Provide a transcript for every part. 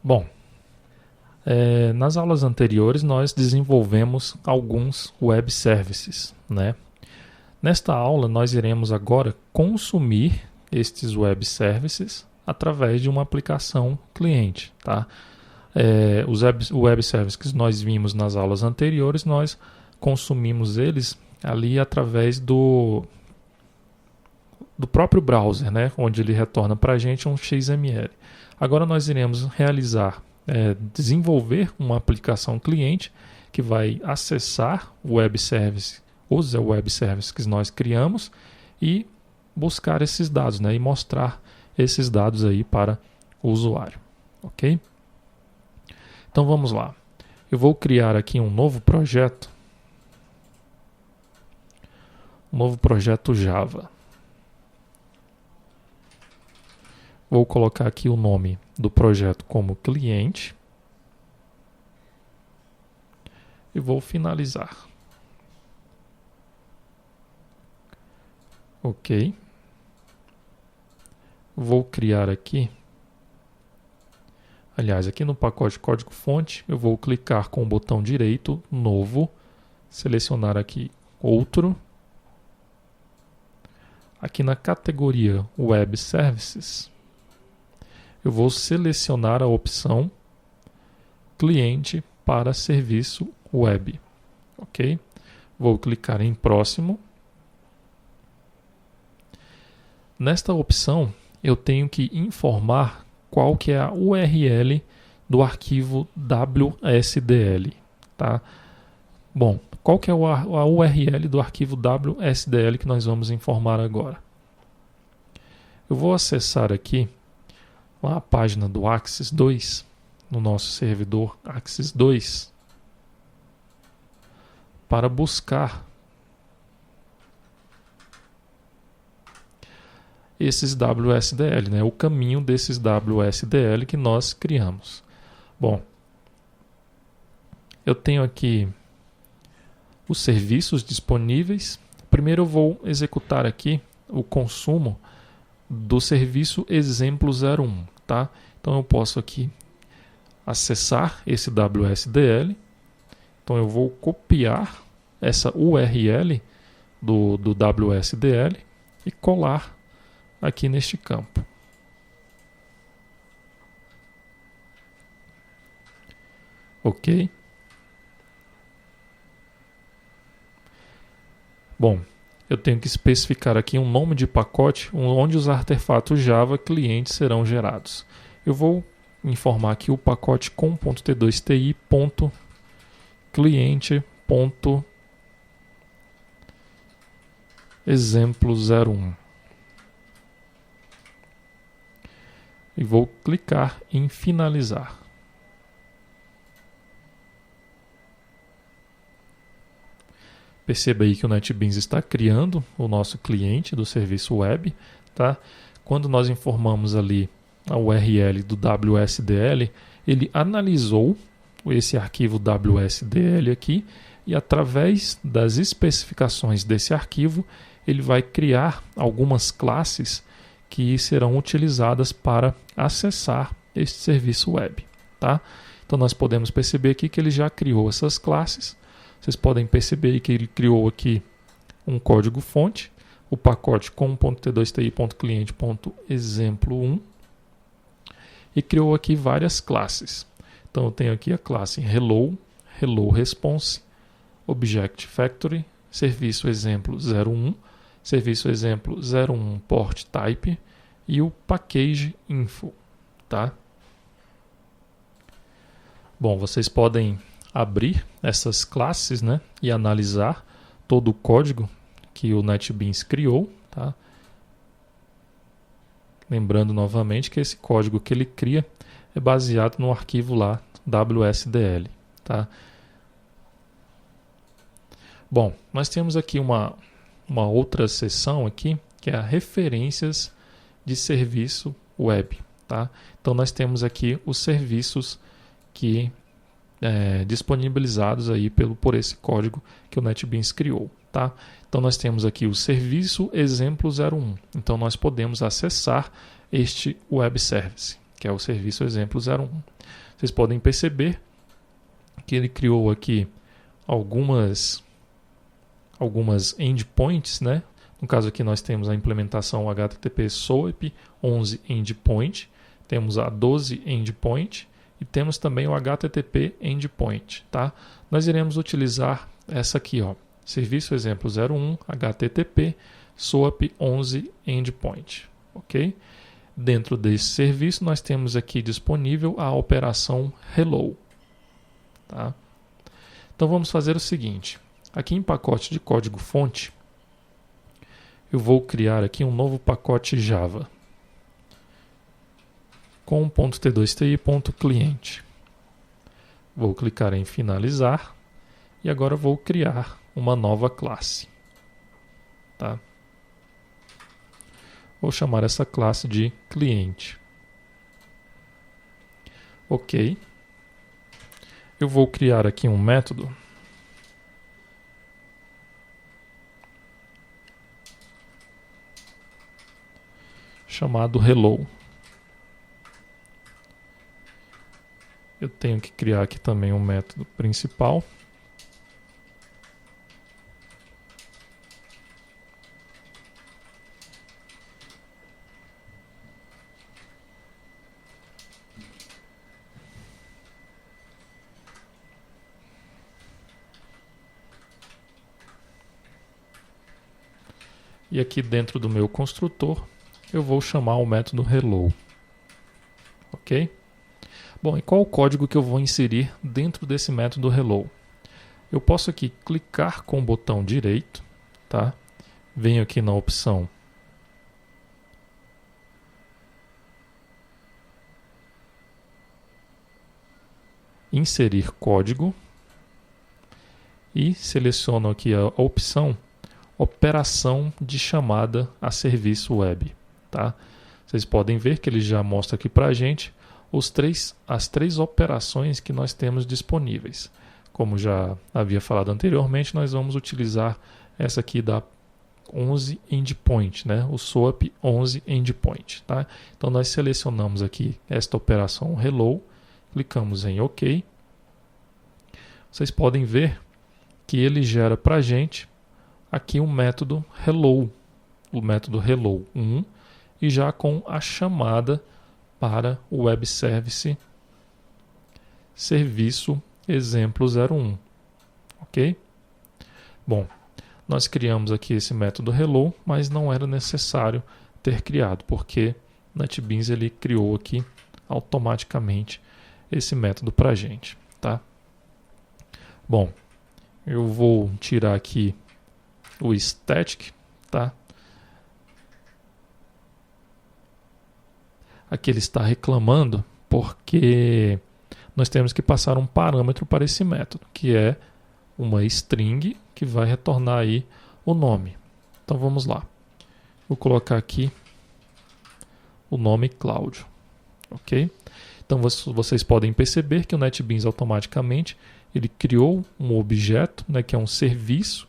Bom, nas aulas anteriores nós desenvolvemos alguns web services, né? Nesta aula nós iremos agora consumir estes web services através de uma aplicação cliente, tá? Os web services que nós vimos nas aulas anteriores, nós consumimos eles ali através do próprio browser, né? Onde ele retorna para a gente um XML. Agora nós iremos desenvolver uma aplicação cliente que vai acessar o web service, os web services que nós criamos e buscar esses dados, né? E mostrar esses dados aí para o usuário, ok? Então vamos lá. Eu vou criar aqui um novo projeto Java. Vou colocar aqui o nome do projeto como cliente e vou finalizar. Ok. Vou criar aqui. Aliás, aqui no pacote código-fonte, eu vou clicar com o botão direito, novo, selecionar aqui outro. Aqui na categoria Web Services, eu vou selecionar a opção cliente para serviço web. Ok? Vou clicar em próximo. Nesta opção, eu tenho que informar qual que é a URL do arquivo WSDL, tá? Bom, qual que é a URL do arquivo WSDL que nós vamos informar agora? Eu vou acessar aqui a página do Axis 2, no nosso servidor Axis 2, para buscar esses WSDL, né? O caminho desses WSDL que nós criamos. Bom, eu tenho aqui os serviços disponíveis. Primeiro eu vou executar aqui o consumo do serviço exemplo 01, tá? Então eu posso aqui acessar esse WSDL. Então eu vou copiar essa URL do WSDL e colar aqui neste campo. Ok? Bom, eu tenho que especificar aqui um nome de pacote onde os artefatos Java clientes serão gerados. Eu vou informar aqui o pacote com.t2ti.cliente.exemplo01. E vou clicar em finalizar. Perceba aí que o NetBeans está criando o nosso cliente do serviço web, tá? Quando nós informamos ali a URL do WSDL, ele analisou esse arquivo WSDL aqui e através das especificações desse arquivo, ele vai criar algumas classes que serão utilizadas para acessar este serviço web, tá? Então nós podemos perceber aqui que ele já criou essas classes. Vocês podem perceber que ele criou aqui um código-fonte, o pacote com.t2ti.cliente.exemplo1 e criou aqui várias classes. Então eu tenho aqui a classe Hello, Hello Response, Object Factory, Serviço Exemplo 01, Serviço Exemplo 01 Port Type e o Package Info, tá? Bom, vocês podem abrir essas classes, né, e analisar todo o código que o NetBeans criou, tá? Lembrando novamente que esse código que ele cria é baseado no arquivo lá WSDL, tá? Bom, nós temos aqui uma outra seção aqui, que é a referências de serviço web, tá? Então nós temos aqui os serviços que disponibilizados aí por esse código que o NetBeans criou, tá? Então nós temos aqui o serviço exemplo 01. Então nós podemos acessar este web service. que é o serviço exemplo 01. Vocês podem perceber que ele criou aqui algumas endpoints, né? No caso aqui nós temos a implementação HTTP SOAP 11 endpoint, temos a 12 endpoint e temos também o HTTP endpoint, tá? Nós iremos utilizar essa aqui, ó, serviço exemplo 01 HTTP SOAP 11 endpoint, ok? Dentro desse serviço nós temos aqui disponível a operação hello, tá? Então vamos fazer o seguinte, aqui em pacote de código fonte, eu vou criar aqui um novo pacote Java com .t2ti.cliente. Vou clicar em finalizar e agora vou criar uma nova classe, tá? Vou chamar essa classe de cliente. Ok. Eu vou criar aqui um método chamado hello. Eu tenho que criar aqui também um método principal. E aqui dentro do meu construtor, eu vou chamar o método hello. Ok? Bom, e qual o código que eu vou inserir dentro desse método hello? Eu posso aqui clicar com o botão direito, tá? Venho aqui na opção inserir código e seleciono aqui a opção operação de chamada a serviço web, tá? Vocês podem ver que ele já mostra aqui para a gente as três operações que nós temos disponíveis. Como já havia falado anteriormente, nós vamos utilizar essa aqui da 11 endpoint, né? O SOAP 11 endpoint, tá? Então nós selecionamos aqui esta operação hello, clicamos em OK. Vocês podem ver que ele gera para a gente aqui um método hello, o método hello 1, e já com a chamada para o web service serviço exemplo 01, ok? Bom, nós criamos aqui esse método hello, mas não era necessário ter criado, porque NetBeans ele criou aqui automaticamente esse método para a gente, tá? Bom, eu vou tirar aqui o static, tá? Aqui ele está reclamando porque nós temos que passar um parâmetro para esse método, que é uma string que vai retornar aí o nome. Então vamos lá. Vou colocar aqui o nome Cláudio, ok? Então vocês podem perceber que o NetBeans automaticamente ele criou um objeto, né, que é um serviço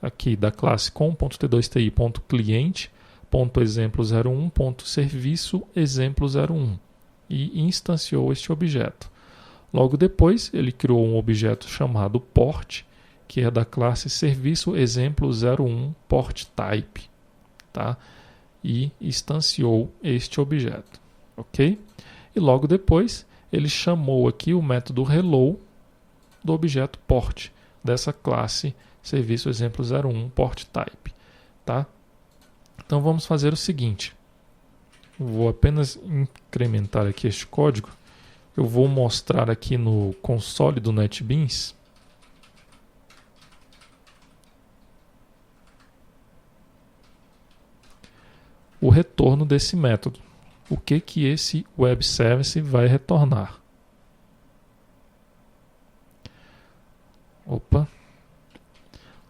aqui da classe com.t2ti.cliente.exemplo01.serviço exemplo01 e instanciou este objeto. Logo depois, ele criou um objeto chamado port, que é da classe serviço exemplo01 port type, tá? E instanciou este objeto, ok? E logo depois, ele chamou aqui o método hello do objeto port dessa classe serviço exemplo 01 port type, tá? Então vamos fazer o seguinte. Vou apenas incrementar aqui este código. Eu vou mostrar aqui no console do NetBeans o retorno desse método. O que esse web service vai retornar? Opa!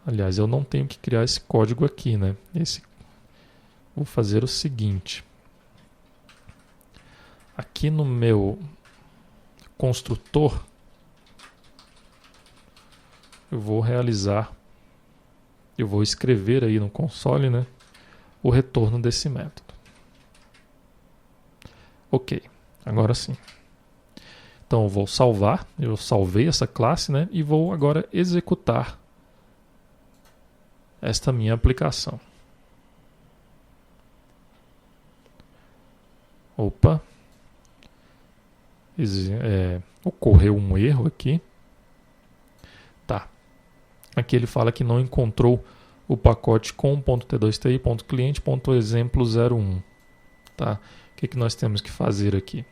Aliás, eu não tenho que criar esse código aqui, né? Vou fazer o seguinte. Aqui no meu construtor, eu vou escrever aí no console, né, o retorno desse método. Ok. Agora sim. Então eu vou salvar, eu salvei essa classe, né? E vou agora executar esta minha aplicação. Opa! Ocorreu um erro aqui. Tá. Aqui ele fala que não encontrou o pacote com.t2ti.cliente.exemplo01. Tá? O que nós temos que fazer aqui?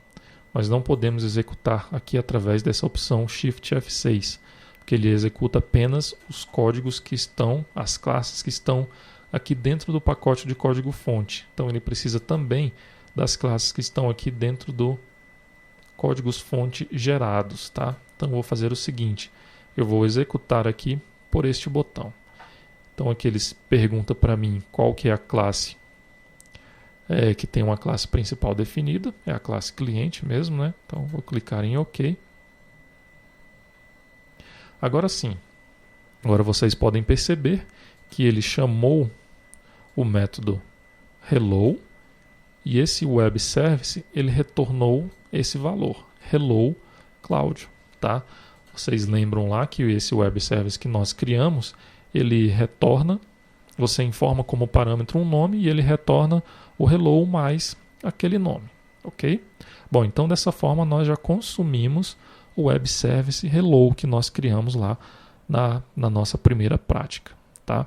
Nós não podemos executar aqui através dessa opção Shift F6, porque ele executa apenas os códigos que estão, as classes que estão aqui dentro do pacote de código-fonte. Então ele precisa também das classes que estão aqui dentro do códigos-fonte gerados. Tá? Então eu vou fazer o seguinte, eu vou executar aqui por este botão. Então aqui eles perguntam para mim qual que é a classe que tem uma classe principal definida, é a classe cliente mesmo, né? Então vou clicar em OK. Agora sim, agora vocês podem perceber que ele chamou o método hello e esse web service ele retornou esse valor, hello Cláudio, tá? Vocês lembram lá que esse web service que nós criamos, ele retorna, você informa como parâmetro um nome e ele retorna o hello mais aquele nome, ok? Bom, então dessa forma nós já consumimos o web service hello que nós criamos lá na nossa primeira prática, tá?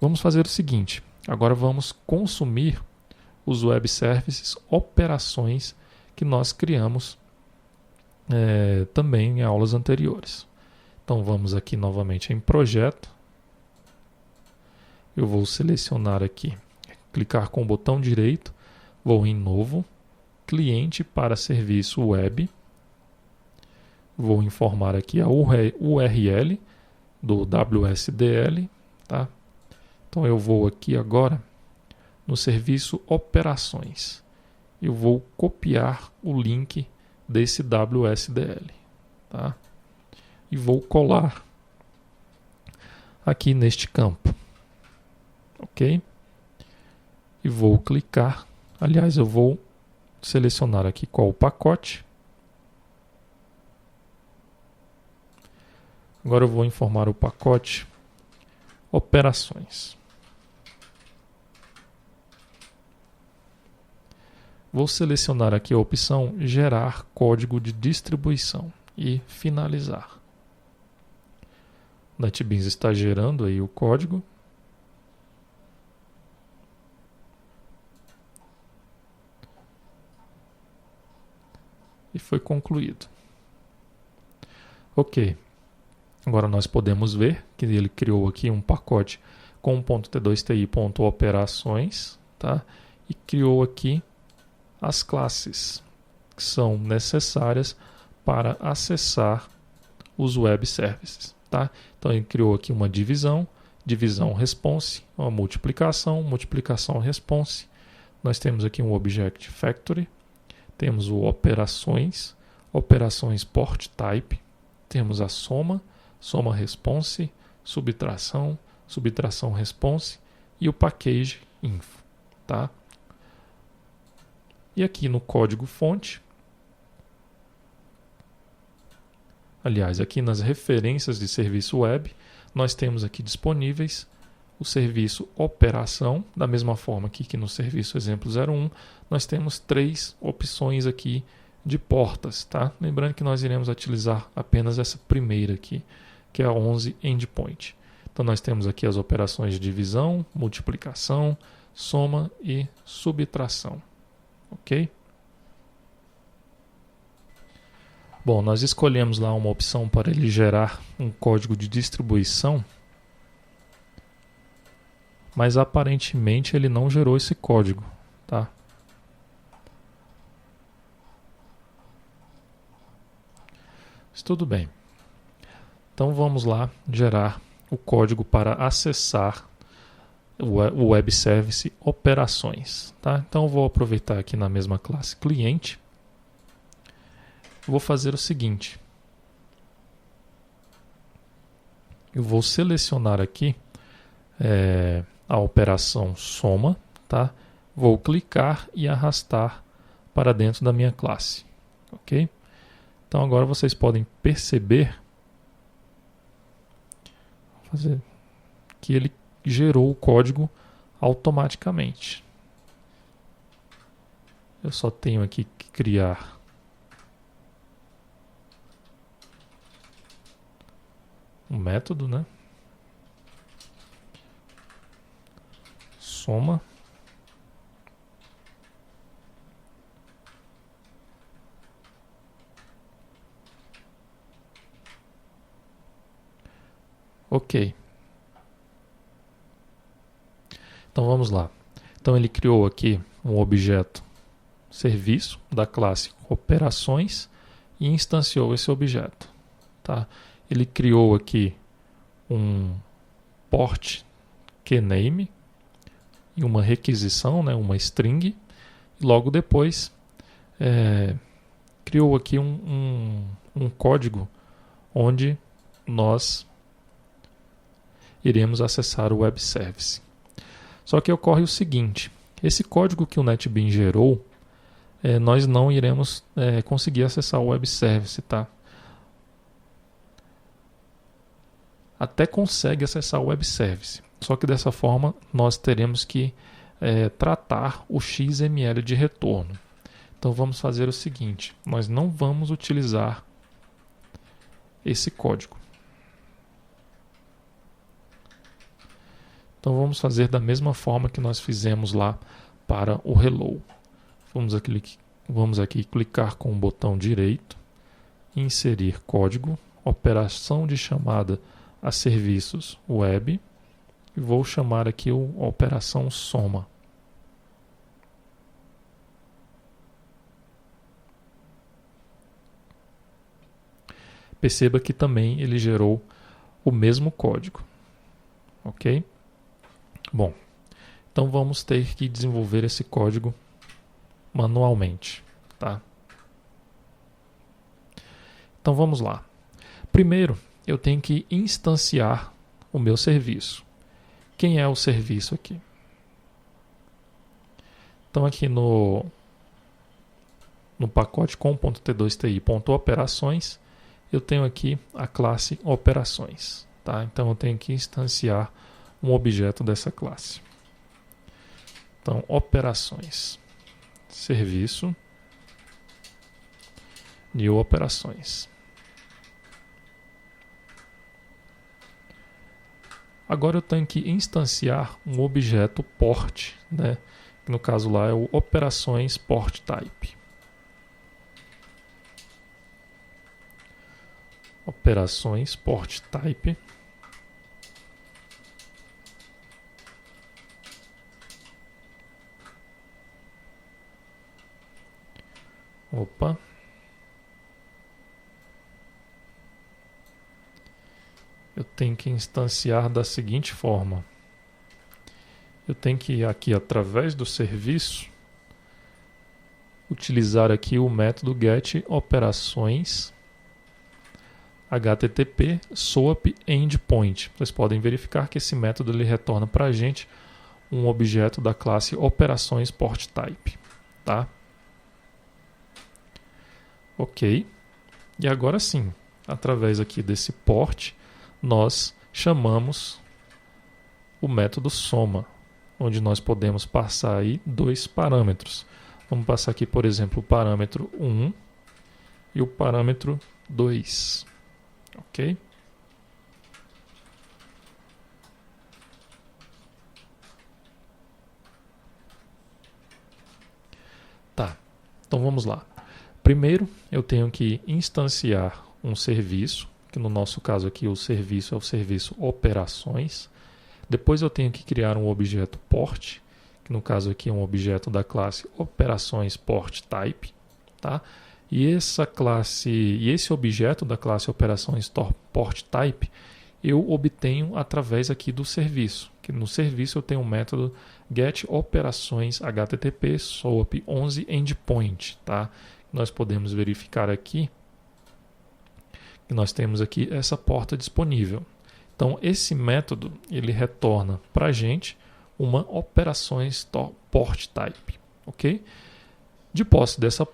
Vamos fazer o seguinte, agora vamos consumir os web services operações que nós criamos também em aulas anteriores. Então vamos aqui novamente em projeto, eu vou selecionar aqui, clicar com o botão direito, vou em novo, cliente para serviço web, vou informar aqui a URL do WSDL, tá? Então eu vou aqui agora no serviço operações, eu vou copiar o link desse WSDL, tá? E vou colar aqui neste campo, ok? E vou clicar, aliás eu vou selecionar aqui qual o pacote. Agora eu vou informar o pacote operações. Vou selecionar aqui a opção gerar código de distribuição e finalizar. NetBeans está gerando aí o código. E foi concluído. Ok. Agora nós podemos ver que ele criou aqui um pacote com .t2ti.operações, tá? E criou aqui as classes que são necessárias para acessar os web services, tá? Então ele criou aqui uma divisão response, uma multiplicação response. Nós temos aqui um object factory, temos o operações port type, temos a soma response, subtração response e o package info, tá? E aqui no código fonte, aliás, aqui nas referências de serviço web, nós temos aqui disponíveis o serviço operação, da mesma forma que no serviço exemplo 01, nós temos 3 opções aqui de portas, tá? Lembrando que nós iremos utilizar apenas essa primeira aqui, que é a 11 endpoint. Então nós temos aqui as operações de divisão, multiplicação, soma e subtração, ok? Bom, nós escolhemos lá uma opção para ele gerar um código de distribuição, mas aparentemente ele não gerou esse código, tá? Mas tudo bem. Então vamos lá gerar o código para acessar o web service operações, tá? Então eu vou aproveitar aqui na mesma classe cliente. Vou fazer o seguinte. Eu vou selecionar aqui a operação soma, tá? Vou clicar e arrastar para dentro da minha classe. ok? Então agora vocês podem perceber que ele gerou o código automaticamente. Eu só tenho aqui que criar um método, né? Soma. Ok. Então vamos lá. Então ele criou aqui um objeto serviço da classe operações e instanciou esse objeto. Tá? Ele criou aqui um port keyname e uma requisição, né, uma string, e logo depois criou aqui um código onde nós iremos acessar o web service. Só que ocorre o seguinte, esse código que o NetBeans gerou, nós não iremos conseguir acessar o web service, tá? Até consegue acessar o web service, só que dessa forma nós teremos que tratar o XML de retorno. Então vamos fazer o seguinte, nós não vamos utilizar esse código. Então vamos fazer da mesma forma que nós fizemos lá para o Hello. Vamos aqui clicar com o botão direito, inserir código, operação de chamada a serviços web, e vou chamar aqui a operação soma. Perceba que também ele gerou o mesmo código, ok? Bom, então vamos ter que desenvolver esse código manualmente, tá? Então vamos lá. Primeiro, eu tenho que instanciar o meu serviço. Quem é o serviço aqui? Então aqui no pacote com.t2ti.operações, eu tenho aqui a classe operações, tá? Então eu tenho que instanciar um objeto dessa classe. Então, operações, serviço, new operações. Agora eu tenho que instanciar um objeto port, né? Que no caso lá é o operações port type. Operações port type. Opa. Eu tenho que instanciar da seguinte forma. Eu tenho que ir aqui através do serviço, utilizar aqui o método getOperações http SOAP endpoint. Vocês podem verificar que esse método ele retorna para a gente um objeto da classe operações port type, tá? Ok. E agora sim, através aqui desse port, nós chamamos o método soma, onde nós podemos passar aí dois parâmetros. Vamos passar aqui, por exemplo, o parâmetro 1 e o parâmetro 2. Ok? Tá, então vamos lá. Primeiro, eu tenho que instanciar um serviço, que no nosso caso aqui o serviço é o serviço operações. Depois eu tenho que criar um objeto port, que no caso aqui é um objeto da classe operações port type, tá? E esse objeto da classe operações port type eu obtenho através aqui do serviço, que no serviço eu tenho um método getOperações http SOAP 11 endpoint, tá? Nós podemos verificar aqui que nós temos aqui essa porta disponível. Então esse método ele retorna para a gente uma operações port type, ok? De posse dessa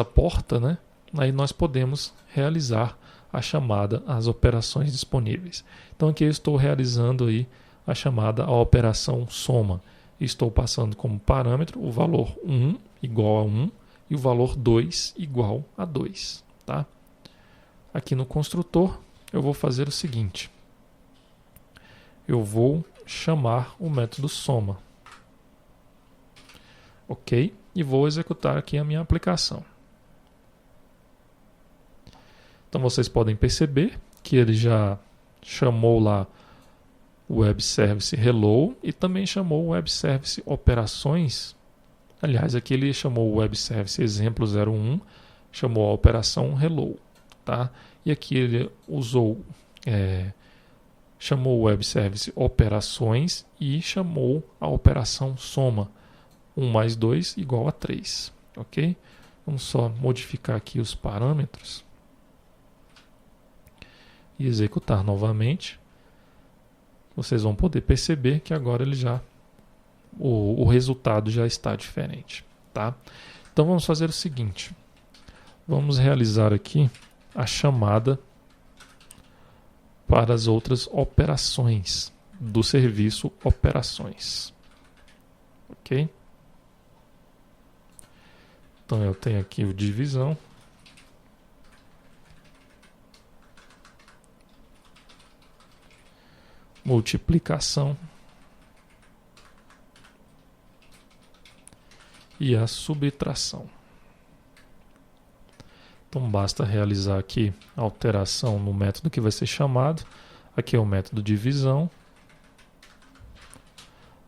porta, né, aí nós podemos realizar a chamada às operações disponíveis. Então aqui eu estou realizando aí a chamada à operação soma. Estou passando como parâmetro o valor 1 igual a 1 e o valor 2 igual a 2. Tá? Aqui no construtor eu vou fazer o seguinte. Eu vou chamar o método soma. Ok? E vou executar aqui a minha aplicação. Então vocês podem perceber que ele já chamou lá o Web Service Hello e também chamou o Web Service Operações. Aliás, aqui ele chamou o Web Service Exemplo 01, chamou a operação Hello. Tá? E aqui ele chamou o Web Service Operações e chamou a operação soma. 1 mais 2 igual a 3. Ok? Vamos só modificar aqui os parâmetros. E executar novamente, vocês vão poder perceber que agora ele o resultado já está diferente. Tá? Então vamos fazer o seguinte. Vamos realizar aqui a chamada para as outras operações do serviço operações. Ok? Então eu tenho aqui o divisão. Multiplicação e a subtração. Então basta realizar aqui a alteração no método que vai ser chamado. Aqui é o método divisão.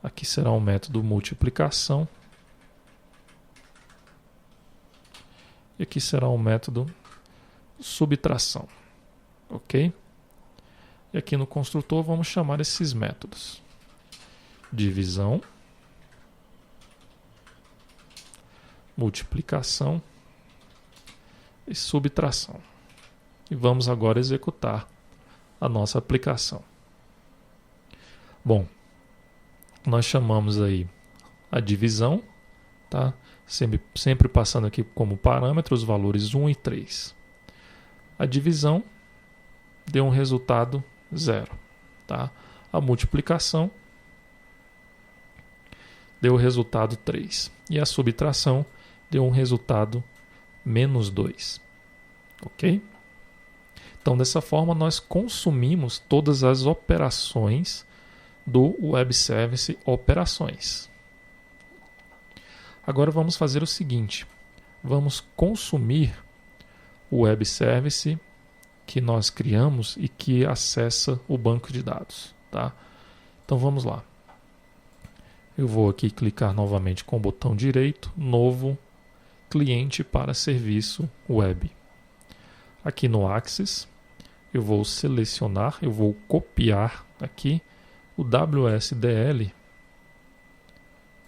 Aqui será o método multiplicação. E aqui será o método subtração. Ok? E aqui no construtor vamos chamar esses métodos. Divisão, multiplicação e subtração. E vamos agora executar a nossa aplicação. Bom, nós chamamos aí a divisão, tá? Sempre passando aqui como parâmetro os valores 1 e 3. A divisão deu um resultado 0. Tá? A multiplicação deu o resultado 3. E a subtração deu um resultado menos 2. Ok? Então, dessa forma, nós consumimos todas as operações do Web Service Operações. Agora vamos fazer o seguinte. Vamos consumir o Web Service que nós criamos e que acessa o banco de dados. Tá? Então vamos lá. Eu vou aqui clicar novamente com o botão direito, novo, cliente para serviço web. Aqui no Axis, eu vou selecionar, eu vou copiar aqui o WSDL,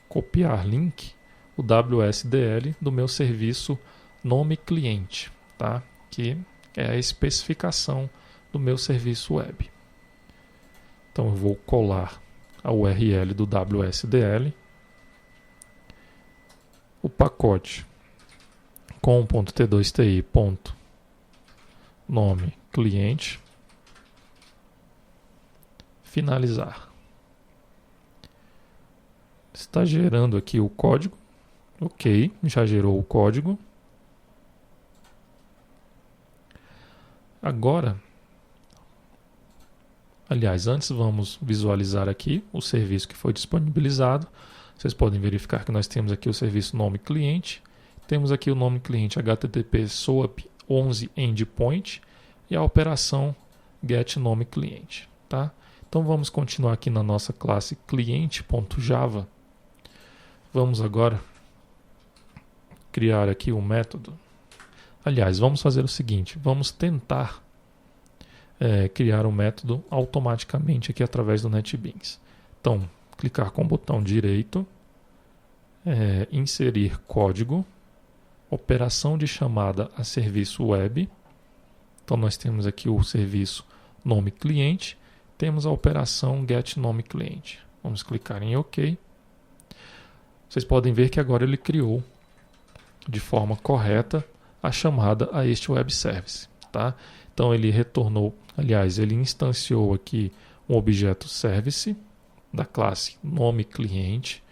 copiar link, o WSDL do meu serviço nome cliente, tá? Que é a especificação do meu serviço web. Então eu vou colar a URL do WSDL, o pacote com.t2ti.nome cliente, finalizar. Está gerando aqui o código. Ok, já gerou o código. Agora, aliás, antes vamos visualizar aqui o serviço que foi disponibilizado. Vocês podem verificar que nós temos aqui o serviço nome cliente, temos aqui o nome cliente HTTP SOAP 11 endpoint e a operação get nome cliente, tá? Então vamos continuar aqui na nossa classe cliente.java. Vamos agora criar aqui um método. Aliás, vamos fazer o seguinte, vamos tentar criar um método automaticamente aqui através do NetBeans. Então, clicar com o botão direito, inserir código, operação de chamada a serviço web. Então nós temos aqui o serviço nome cliente, temos a operação get nome cliente. Vamos clicar em OK. Vocês podem ver que agora ele criou de forma correta a chamada a este web service, tá? Então ele retornou, aliás, ele instanciou aqui um objeto service da classe nome cliente,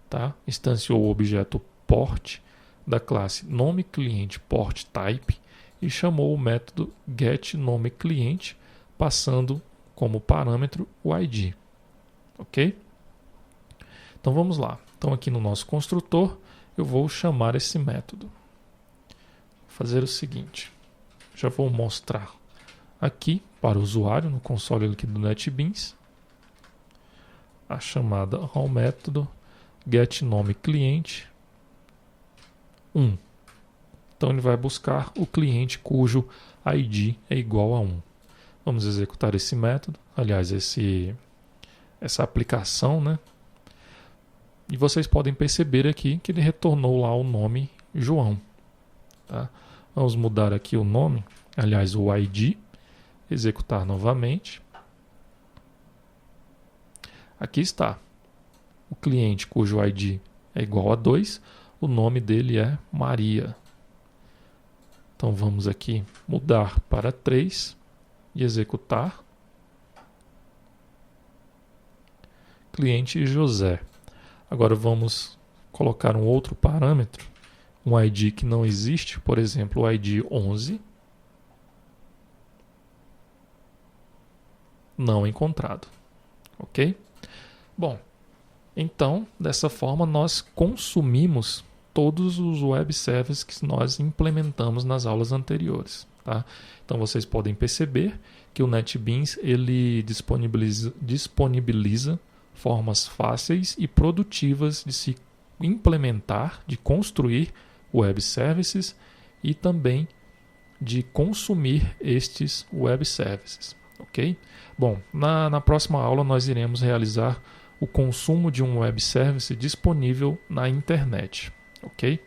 tá? Instanciou o objeto port da classe nome cliente port type e chamou o método getNomeClient, passando como parâmetro o ID, ok? Então vamos lá. Então aqui no nosso construtor eu vou chamar esse método. Vou fazer o seguinte, já vou mostrar aqui para o usuário no console aqui do NetBeans a chamada ao método getNomeClient 1. Então ele vai buscar o cliente cujo ID é igual a 1. Vamos executar esse método, aliás, essa aplicação, né? E vocês podem perceber aqui que ele retornou lá o nome João. Tá? Vamos mudar aqui o nome, aliás, o ID, executar novamente. Aqui está. O cliente cujo ID é igual a 2, o nome dele é Maria. Então vamos aqui mudar para 3 e executar. Cliente José. Agora vamos colocar um outro parâmetro, um ID que não existe, por exemplo, o ID 11. Não encontrado. Ok? Bom, então, dessa forma nós consumimos todos os web services que nós implementamos nas aulas anteriores. Tá? Então vocês podem perceber que o NetBeans ele disponibiliza formas fáceis e produtivas de se implementar, de construir web services e também de consumir estes web services. Ok? Bom, na próxima aula nós iremos realizar o consumo de um web service disponível na internet. Ok?